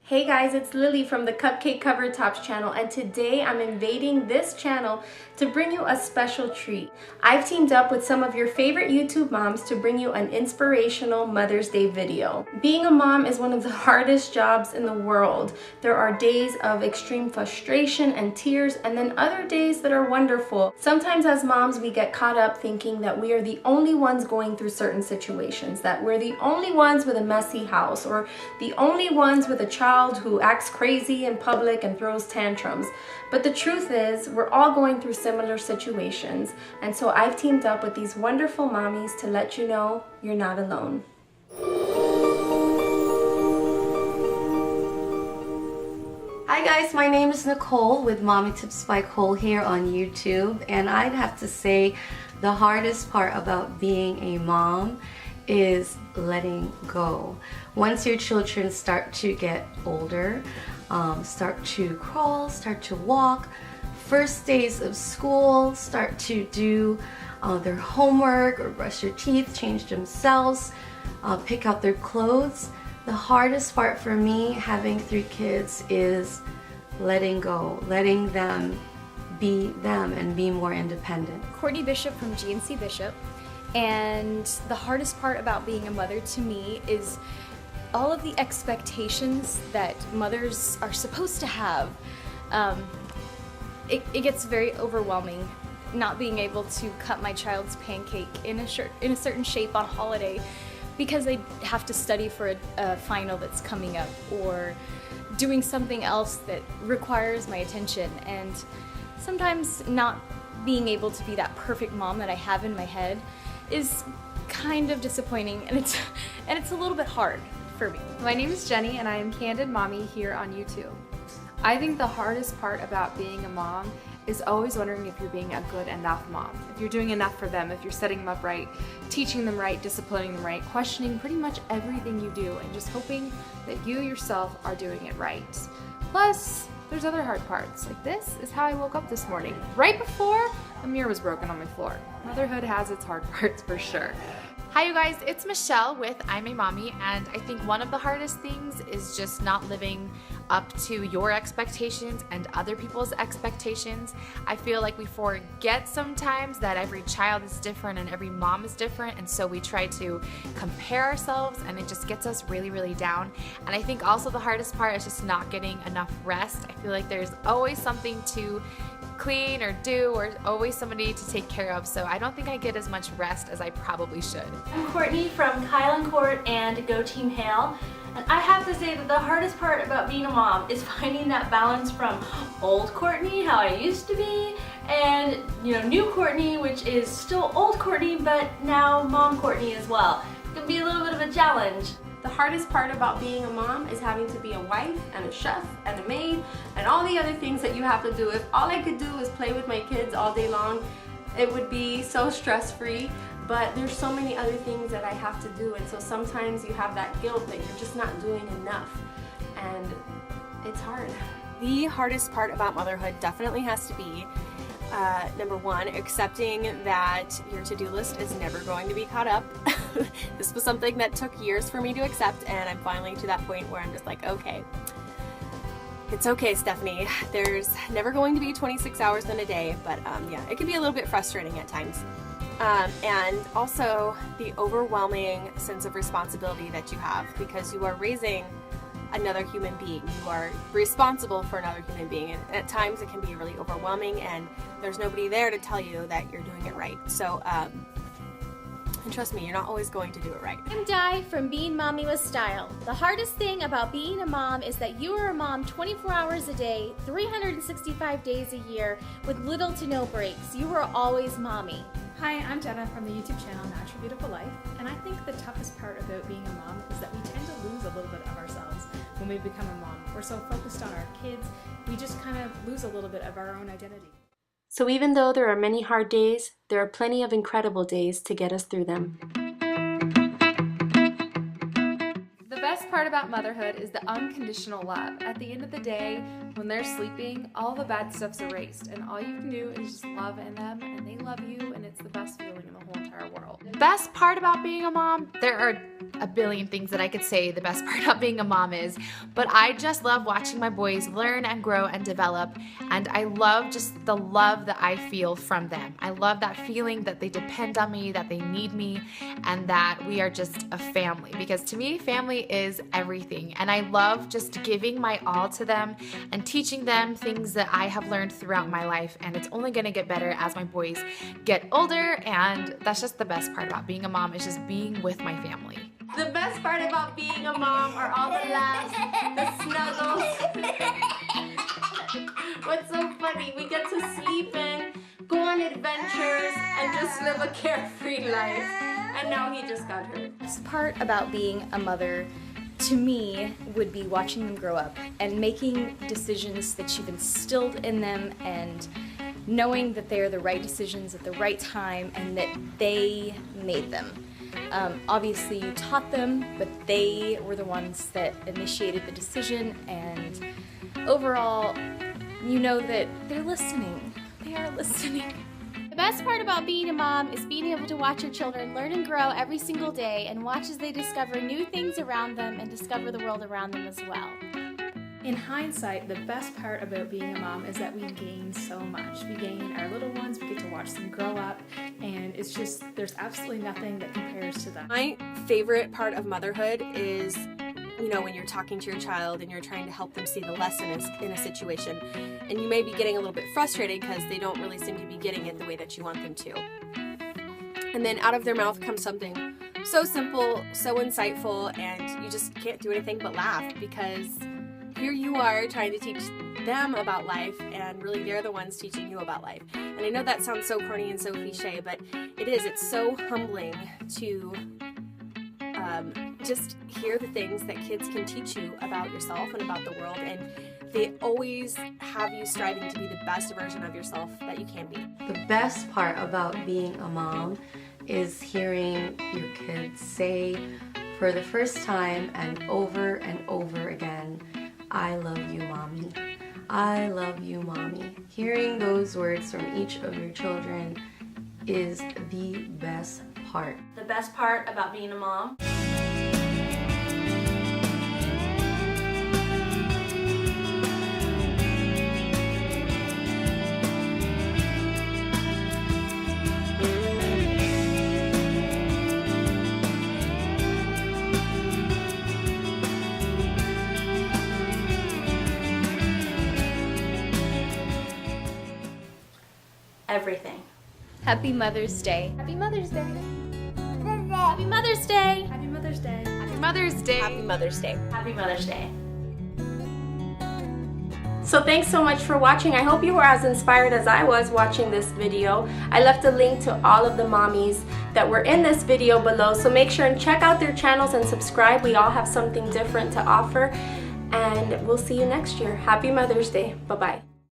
Hey guys, it's Lily from the Cupcake Cover Tops channel, and today I'm invading this channel to bring you a special treat. I've teamed up with some of your favorite YouTube moms to bring you an inspirational Mother's Day video. Being a mom is one of the hardest jobs in the world. There are days of extreme frustration and tears, and then other days that are wonderful. Sometimes as moms, we get caught up thinking that we are the only ones going through certain situations, that we're the only ones with a messy house, or the only ones with a child who acts crazy in public and throws tantrums. But the truth is, we're all going through similar situations, and so I've teamed up with these wonderful mommies to let you know you're not alone. Hi guys, my name is Nicole with Mommy Tips by Cole here on YouTube, and I'd have to say the hardest part about being a mom is letting go. Once your children start to get older, start to crawl, start to walk, first days of school, start to do their homework or brush their teeth, change themselves, pick out their clothes. The hardest part for me having 3 kids is letting go, letting them be them and be more independent. Courtney Bishop from GNC Bishop. And the hardest part about being a mother to me is all of the expectations that mothers are supposed to have. It gets very overwhelming not being able to cut my child's pancake in a certain shape on holiday because they have to study for a final that's coming up, or doing something else that requires my attention, and sometimes not being able to be that perfect mom that I have in my head is kind of disappointing, and it's a little bit hard for me. My name is Jenny, and I am Candid Mommy here on YouTube. I think the hardest part about being a mom is always wondering if you're being a good enough mom. If you're doing enough for them, if you're setting them up right, teaching them right, disciplining them right, questioning pretty much everything you do, and just hoping that you yourself are doing it right. Plus, there's other hard parts. Like, this is how I woke up this morning, right before a mirror was broken on my floor. Motherhood has its hard parts for sure. Hi you guys, it's Michelle with I'm a Mommy, and I think one of the hardest things is just not living up to your expectations and other people's expectations. I feel like we forget sometimes that every child is different and every mom is different, and so we try to compare ourselves, and it just gets us really, really down. And I think also the hardest part is just not getting enough rest. I feel like there's always something to clean or do, or always somebody to take care of, so I don't think I get as much rest as I probably should. I'm Courtney from Kyle and Court and Go Team Hale, and I have to say that the hardest part about being a mom is finding that balance from old Courtney, how I used to be, and new Courtney, which is still old Courtney but now mom Courtney as well. It can be a little bit of a challenge. The hardest part about being a mom is having to be a wife and a chef and a maid and all the other things that you have to do. If all I could do was play with my kids all day long, it would be so stress-free. But there's so many other things that I have to do, and so sometimes you have that guilt that you're just not doing enough, and it's hard. The hardest part about motherhood definitely has to be number 1, accepting that your to-do list is never going to be caught up. This was something that took years for me to accept, and I'm finally to that point where I'm just like, okay, it's okay, Stephanie. There's never going to be 26 hours in a day, but yeah, it can be a little bit frustrating at times. And also the overwhelming sense of responsibility that you have, because you are raising another human being. You are responsible for another human being, and at times it can be really overwhelming, and there's nobody there to tell you that you're doing it right. So, and trust me, you're not always going to do it right. I'm Di from Being Mommy with Style. The hardest thing about being a mom is that you are a mom 24 hours a day, 365 days a year, with little to no breaks. You are always mommy. Hi, I'm Jenna from the YouTube channel Natural Beautiful Life, and I think the toughest part about being a mom is that we tend to lose a little bit of ourselves when we become a mom. We're so focused on our kids, we just kind of lose a little bit of our own identity. So even though there are many hard days, there are plenty of incredible days to get us through them. The best part about motherhood is the unconditional love. At the end of the day, when they're sleeping, all the bad stuff's erased, and all you can do is just love in them, and they love you, and it's the best feeling in the whole entire world. The best part about being a mom, there are a billion things that I could say the best part about being a mom is, but I just love watching my boys learn and grow and develop, and I love just the love that I feel from them. I love that feeling that they depend on me, that they need me, and that we are just a family, because to me, family is everything, and I love just giving my all to them and teaching them things that I have learned throughout my life, and it's only gonna get better as my boys get older, and that's just the best part about being a mom, is just being with my family. The best part about being a mom are all the laughs, the snuggles. What's so funny? We get to sleep in, go on adventures, and just live a carefree life. And now he just got hurt. The best part about being a mother to me would be watching them grow up and making decisions that you've instilled in them, and knowing that they're the right decisions at the right time and that they made them. Obviously you taught them, but they were the ones that initiated the decision, and overall you know that they're listening. They are listening. The best part about being a mom is being able to watch your children learn and grow every single day, and watch as they discover new things around them and discover the world around them as well. In hindsight, the best part about being a mom is that we gain so much. We gain our little ones, we get to watch them grow up, and it's just, there's absolutely nothing that compares to them. My favorite part of motherhood is, you know, when you're talking to your child and you're trying to help them see the lesson in a situation, and you may be getting a little bit frustrated because they don't really seem to be getting it the way that you want them to. And then out of their mouth comes something so simple, so insightful, and you just can't do anything but laugh, because here you are trying to teach them about life, and really they're the ones teaching you about life. And I know that sounds so corny and so cliche, but it is. It's so humbling to just hear the things that kids can teach you about yourself and about the world, and they always have you striving to be the best version of yourself that you can be. The best part about being a mom is hearing your kids say for the first time and over again, "I love you, Mommy. I love you, Mommy." Hearing those words from each of your children is the best part. The best part about being a mom. Everything. Happy Mother's Day. Happy Mother's Day. Happy Mother's Day. Happy Mother's Day. Happy Mother's Day. Happy Mother's Day. Happy Mother's Day. So thanks so much for watching. I hope you were as inspired as I was watching this video. I left a link to all of the mommies that were in this video below, so make sure and check out their channels and subscribe. We all have something different to offer, and we'll see you next year. Happy Mother's Day. Bye-bye.